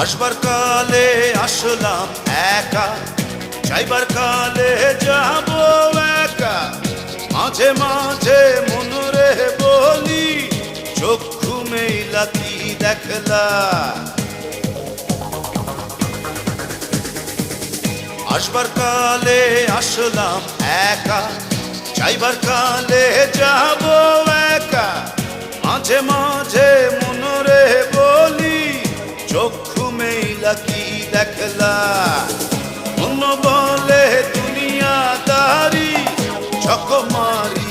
আসবার কালে আসলাম একা, যাইবার কালে যাব একা। মাঝে মাঝে মনরে বলি, চক্ষু মেলা কি দেখলা। আসবার কালে আসলাম একা, যাইবার কালে যাব একা। মাঝে মাঝে মনরে বলি, চক্ষু মেলা কি দেখলা। মন বলে দুনিয়াদারি, ছক মারি